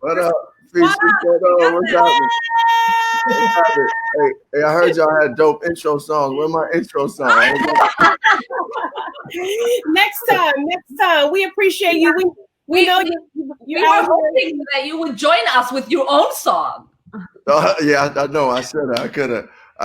What up? What's happening? Hey, I heard y'all had dope intro songs. Where my intro song? Next time. We appreciate you. We know you. We were hoping that you would join us with your own song. Yeah, I know. I should have. I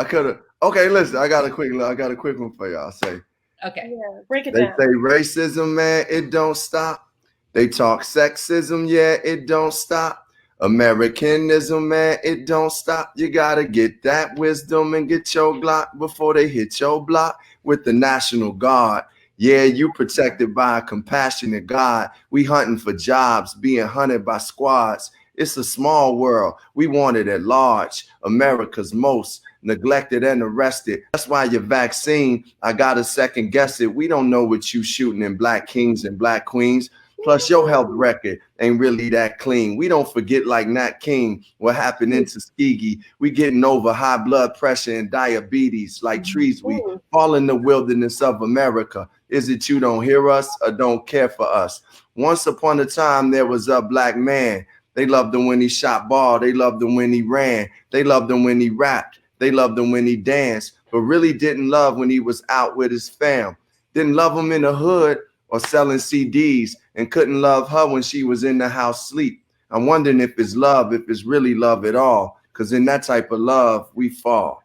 could have. Okay, listen. I got a quick one for y'all. Say. Okay. Yeah, break it down. They say racism, man, it don't stop. They talk sexism, yeah, it don't stop. Americanism, man, it don't stop. You gotta get that wisdom and get your Glock before they hit your block with the National Guard. Yeah, you protected by a compassionate God. We hunting for jobs, being hunted by squads. It's a small world. We want it at large. America's most neglected and arrested. That's why your vaccine, I gotta second guess it. We don't know what you shooting in black kings and black queens. Plus your health record ain't really that clean. We don't forget like Nat King, what happened in Tuskegee. We getting over high blood pressure and diabetes like trees. We fall in the wilderness of America. Is it you don't hear us or don't care for us? Once upon a time, there was a black man. They loved him when he shot ball. They loved him when he ran. They loved him when he rapped. They loved him when he danced, but really didn't love when he was out with his fam. Didn't love him in the hood or selling CDs, and couldn't love her when she was in the house sleep. I'm wondering if it's love, if it's really love at all, because in that type of love, we fall.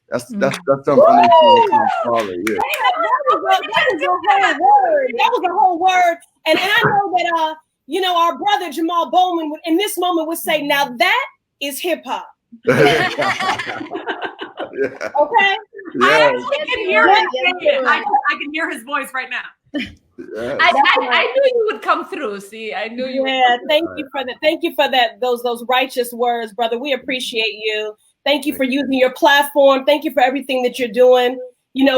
That's something they call it. Yeah. That was a whole word. And I know that our brother Jamal Bowman in this moment would say, now that is hip hop. Yeah. Okay. Yeah. I can hear I can hear his voice right now. Yes. I knew you would come through. See, I knew you. Yeah, thank you for that. Thank you for that. Those righteous words, brother. We appreciate you. Thank you for using your platform. Thank you for everything that you're doing.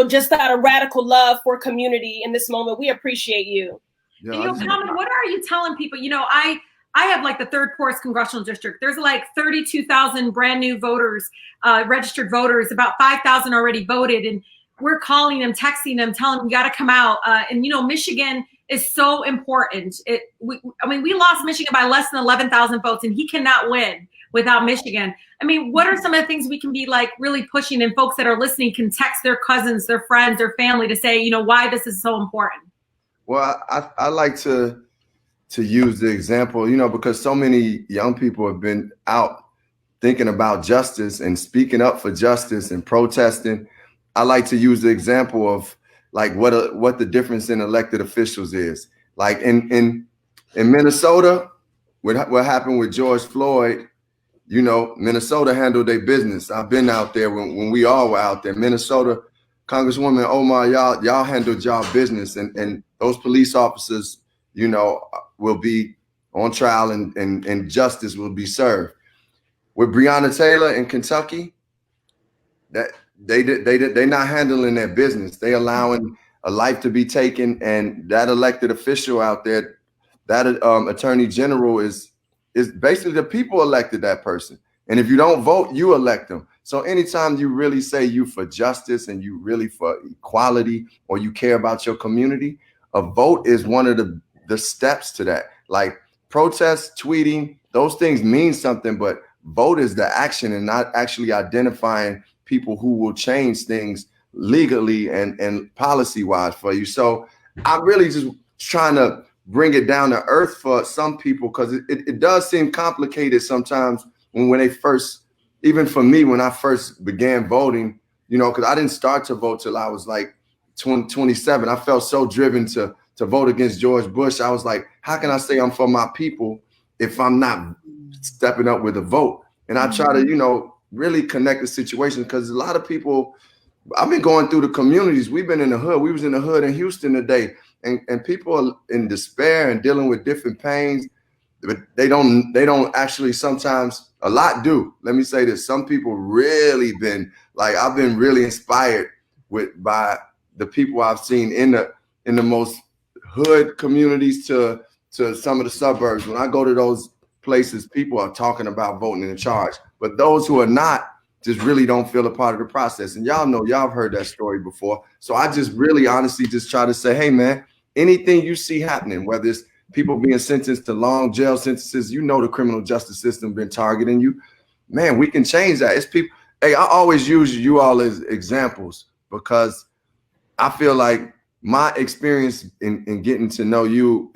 Just out of radical love for community in this moment. We appreciate you. Yeah, Common, what are you telling people? I have like the 3rd Forest Congressional District. There's like 32,000 brand new voters, registered voters. About 5,000 already voted, and we're calling them, texting them, telling them you got to come out. And Michigan is so important. We lost Michigan by less than 11,000 votes, and he cannot win without Michigan. What are some of the things we can be like really pushing, and folks that are listening can text their cousins, their friends, their family to say, why this is so important? Well, I like to use the example, because so many young people have been out thinking about justice and speaking up for justice and protesting. I like to use the example of like what the difference in elected officials is. Like in Minnesota, what happened with George Floyd, Minnesota handled their business. I've been out there when we all were out there. Minnesota, Congresswoman Omar, y'all handled y'all business, and those police officers, will be on trial and justice will be served. With Breonna Taylor in Kentucky, that they're not handling their business. They allowing a life to be taken, and that elected official out there, that attorney general is basically the people elected that person. And if you don't vote, you elect them. So anytime you really say you for justice and you really for equality, or you care about your community, a vote is one of the steps to that. Like protest, tweeting, those things mean something, but vote is the action, and not actually identifying people who will change things legally and policy wise for you. So I'm really just trying to bring it down to earth for some people, because it does seem complicated sometimes when they first, even for me, when I first began voting, because I didn't start to vote till I was like 27. I felt so driven to vote against George Bush. I was like, how can I say I'm for my people if I'm not stepping up with a vote? And I try to, really connect the situation, because a lot of people, I've been going through the communities. We've been in the hood. We was in the hood in Houston today, and people are in despair and dealing with different pains, but they don't actually, sometimes a lot do. Let me say this. Some people really been like, I've been really inspired by the people I've seen in the most hood communities to some of the suburbs. When I go to those places, people are talking about voting in charge, but those who are not just really don't feel a part of the process. And y'all have heard that story before. So I just really honestly just try to say, hey man, anything you see happening, whether it's people being sentenced to long jail sentences. You know, the criminal justice system been targeting you. Man, we can change that. It's people. Hey, I always use you all as examples because I feel like my experience in getting to know you,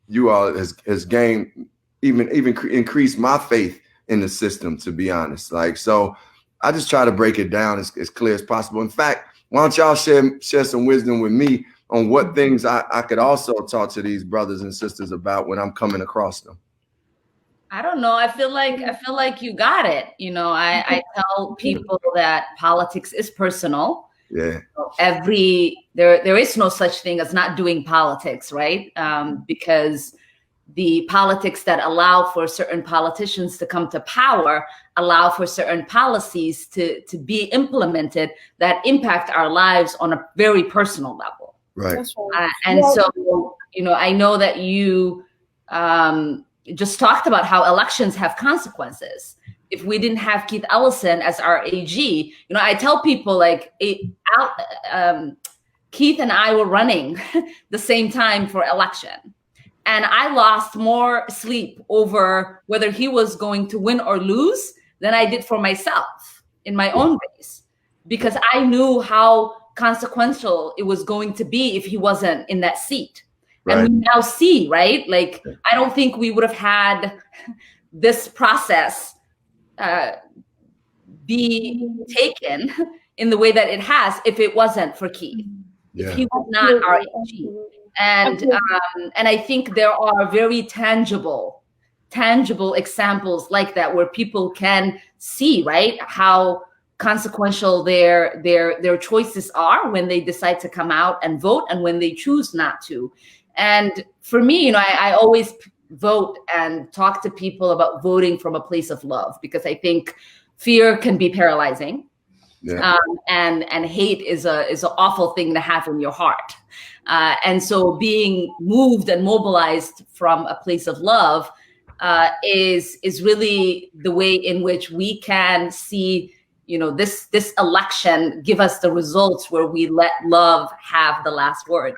you all has gained even increased my faith in the system, to be honest. Like, so I just try to break it down as clear as possible. In fact, why don't y'all share some wisdom with me on what things I could also talk to these brothers and sisters about when I'm coming across them? I don't know. I feel like you got it. You know, I tell people that politics is personal. Yeah. There is no such thing as not doing politics, right? Because the politics that allow for certain politicians to come to power allow for certain policies to be implemented that impact our lives on a very personal level. Right. And so, you know, I know that you just talked about how elections have consequences. If we didn't have Keith Ellison as our AG, you know, I tell people like Keith and I were running the same time for election. And I lost more sleep over whether he was going to win or lose than I did for myself in my own race, because I knew how consequential it was going to be if he wasn't in that seat. Right. And we now see, right? Like, I don't think we would have had this process be taken in the way that it has if it wasn't for Keith. If he was not our AG. And I think there are very tangible examples like that where people can see, right, how consequential their choices are when they decide to come out and vote and when they choose not to. And for me, you know, I always vote and talk to people about voting from a place of love, because I think fear can be paralyzing. Yeah. And hate is an awful thing to have in your heart. And so being moved and mobilized from a place of love is really the way in which we can see, you know, this election give us the results where we let love have the last word.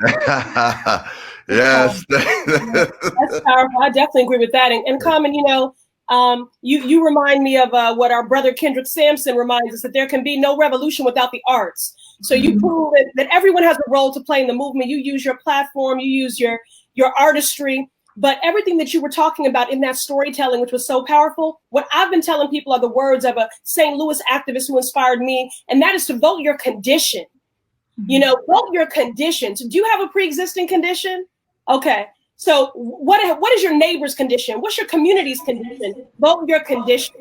Yes. That's powerful. I definitely agree with that. And Common, you know, you remind me of what our brother Kendrick Sampson reminds us, that there can be no revolution without the arts. So you prove that everyone has a role to play in the movement. You use your platform, you use your artistry, but everything that you were talking about in that storytelling, which was so powerful, what I've been telling people are the words of a St. Louis activist who inspired me, and that is to vote your condition. You know, vote your condition. So do you have a pre-existing condition? Okay. So what is your neighbor's condition? What's your community's condition? Vote your condition.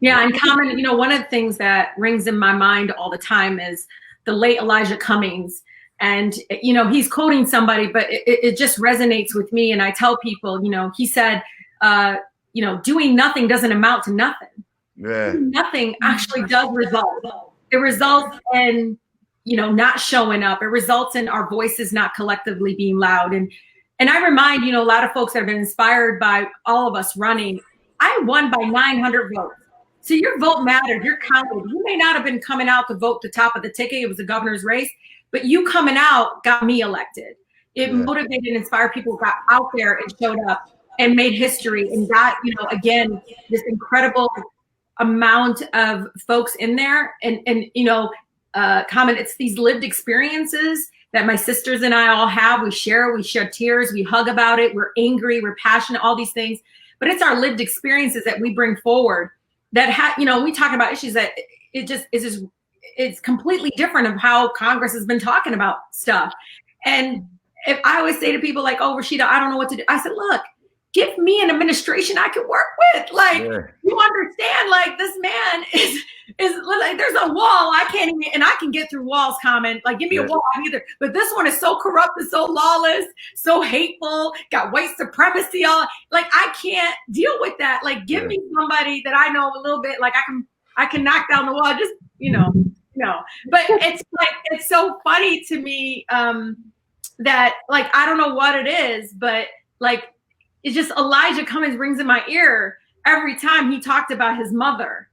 Yeah, and Common, you know, one of the things that rings in my mind all the time is the late Elijah Cummings. And, you know, he's quoting somebody, but it just resonates with me. And I tell people, you know, he said, you know, doing nothing doesn't amount to nothing. Yeah. Doing nothing actually does result. It results in, you know, not showing up. It results in our voices not collectively being loud. And I remind, you know, a lot of folks that have been inspired by all of us running. I won by 900 votes. So your vote mattered. You're counted. You may not have been coming out to vote the top of the ticket. It was a governor's race, but you coming out got me elected. It motivated and inspired people who got out there and showed up and made history and got, you know, again, this incredible amount of folks in there. And you know, Common, it's these lived experiences that my sisters and I all have. We share tears, we hug about it, we're angry, we're passionate, all these things. But it's our lived experiences that we bring forward that you know, we talk about issues that it's completely different of how Congress has been talking about stuff. And if I always say to people like, oh, Rashida, I don't know what to do. I said, look, give me an administration I can work with. Like, you understand, like, this man is like, there's a wall. I can't even, and I can get through walls, Common. Like, give me a wall either. But this one is so corrupt and so lawless, so hateful, got white supremacy on. Like, I can't deal with that. Like, give me somebody that I know a little bit, like I can knock down the wall. Just, you know. But it's like, it's so funny to me that, like, I don't know what it is, but like, it's just Elijah Cummings rings in my ear every time he talked about his mother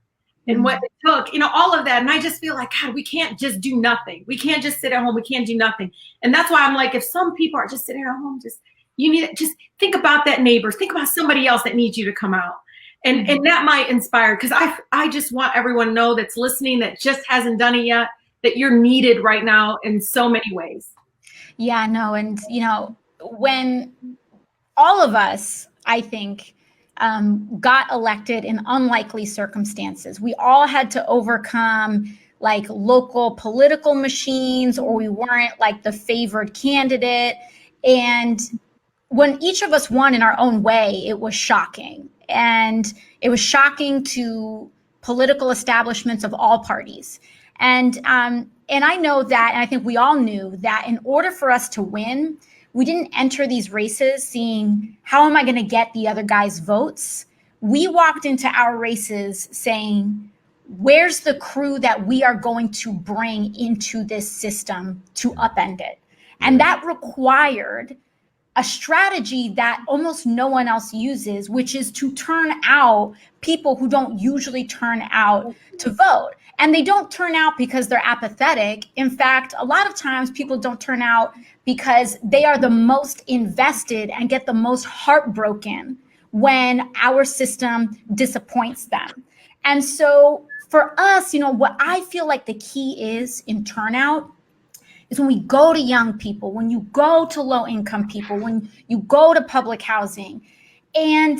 and what it took, you know, all of that. And I just feel like, God, we can't just do nothing. We can't just sit at home. We can't do nothing. And that's why I'm like, if some people are just sitting at home, just You need to just think about that neighbors. Think about somebody else that needs you to come out. And that might inspire, because I just want everyone to know that's listening that just hasn't done it yet, that you're needed right now in so many ways. Yeah, no. And, you know, when all of us, I think, got elected in unlikely circumstances, we all had to overcome like local political machines, or we weren't like the favored candidate. And when each of us won in our own way, it was shocking. And it was shocking to political establishments of all parties. And I know that, and I think we all knew that in order for us to win, we didn't enter these races seeing, how am I going to get the other guy's votes? We walked into our races saying, where's the crew that we are going to bring into this system to upend it? And that required a strategy that almost no one else uses, which is to turn out people who don't usually turn out to vote. And they don't turn out because they're apathetic. In fact, a lot of times people don't turn out because they are the most invested and get the most heartbroken when our system disappoints them. And so for us, you know, what I feel like the key is in turnout is when we go to young people, when you go to low income people, when you go to public housing, and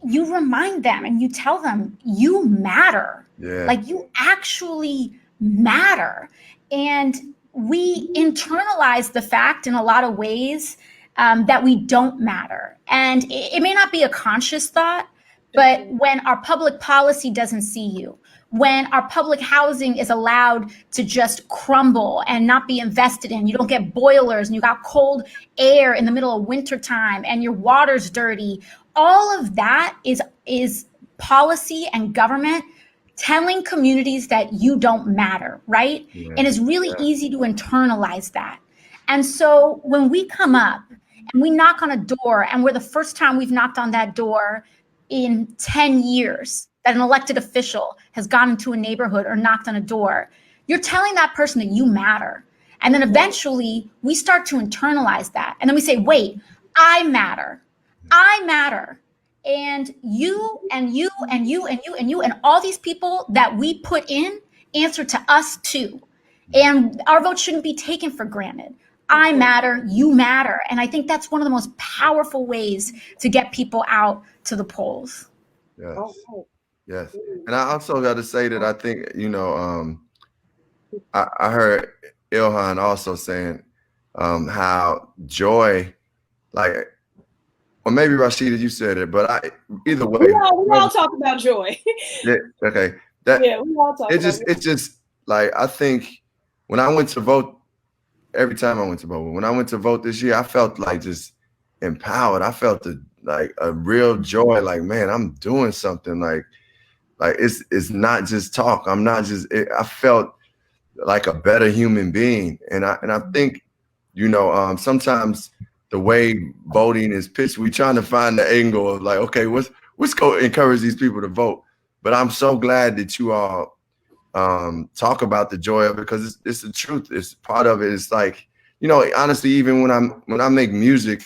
you remind them and you tell them you matter. Yeah. Like you actually matter. And we internalize the fact in a lot of ways that we don't matter. And it may not be a conscious thought, but when our public policy doesn't see you, when our public housing is allowed to just crumble and not be invested in, you don't get boilers and you got cold air in the middle of wintertime and your water's dirty, all of that is policy and government telling communities that you don't matter, right? Yeah. And it's really easy to internalize that. And so when we come up and we knock on a door, and we're the first time we've knocked on that door in 10 years, that an elected official has gone into a neighborhood or knocked on a door, you're telling that person that you matter. And then eventually we start to internalize that. And then we say, wait, I matter. I matter. And you and you and you and you and you and all these people that we put in answer to us too. And our vote shouldn't be taken for granted. I matter, you matter. And I think that's one of the most powerful ways to get people out to the polls. Yes. Yes. And I also got to say that I think, you know, I heard Ilhan also saying how joy, like, or maybe Rashida, you said it, but either way. We all talk about joy. Yeah, okay. We all talk about it. It's just like, I think when I went to vote, every time I went to vote, when I went to vote this year, I felt like just empowered. I felt like a real joy, like, man, I'm doing something. Like it's not just talk. I'm not just, I felt like a better human being. And I think, you know, sometimes the way voting is pitched, we're trying to find the angle of like, okay, what's going to encourage these people to vote? But I'm so glad that you all talk about the joy of it, because it's the truth. It's part of it. It's like, you know, honestly, even when I make music,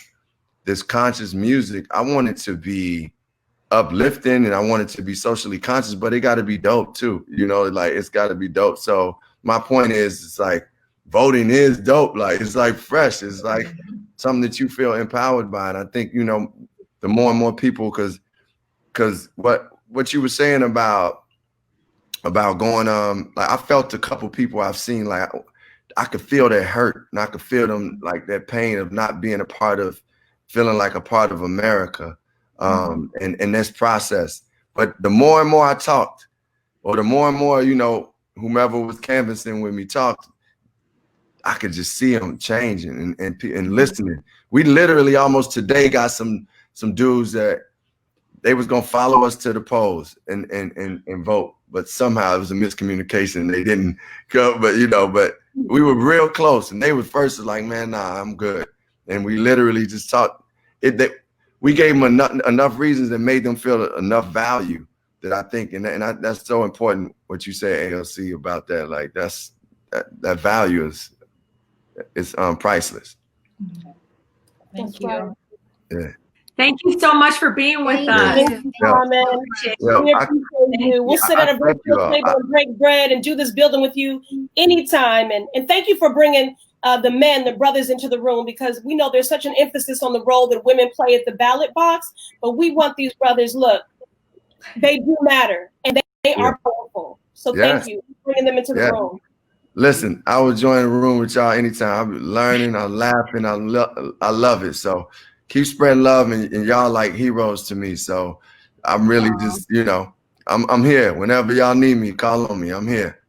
this conscious music, I want it to be uplifting and I want it to be socially conscious, but it got to be dope too. You know, like it's got to be dope. So my point is, it's like voting is dope. Like it's like fresh. It's like something that you feel empowered by. And I think, you know, the more and more people, because what you were saying about going, like I felt a couple people I've seen, like I could feel their hurt and I could feel them, like that pain of not being a part of, feeling like a part of America, and this process. But the more and more I talked, or the more and more, you know, whomever was canvassing with me talked, I could just see them changing and listening. We literally almost today got some dudes that they was gonna follow us to the polls and vote, but somehow it was a miscommunication. They didn't go, but you know, but we were real close, and they were first like, man, nah, I'm good. And we literally just talked. We gave them enough reasons that made them feel enough value that I think, and that's so important what you say, ALC, about that. Like that value is priceless. Thank you. Yeah. Thank you so much for being with us. Thank you, Carmen. We appreciate you. We'll sit at a virtual table and break bread and do this building with you anytime. And thank you for bringing the men, the brothers into the room, because we know there's such an emphasis on the role that women play at the ballot box. But we want these brothers, look, they do matter and they are powerful. So thank you for bringing them into the room. Listen, I will join the room with y'all anytime. I'm learning, I'm laughing, I love it. So keep spreading love, and y'all like heroes to me. So I'm really just, I'm here. Whenever y'all need me, call on me. I'm here.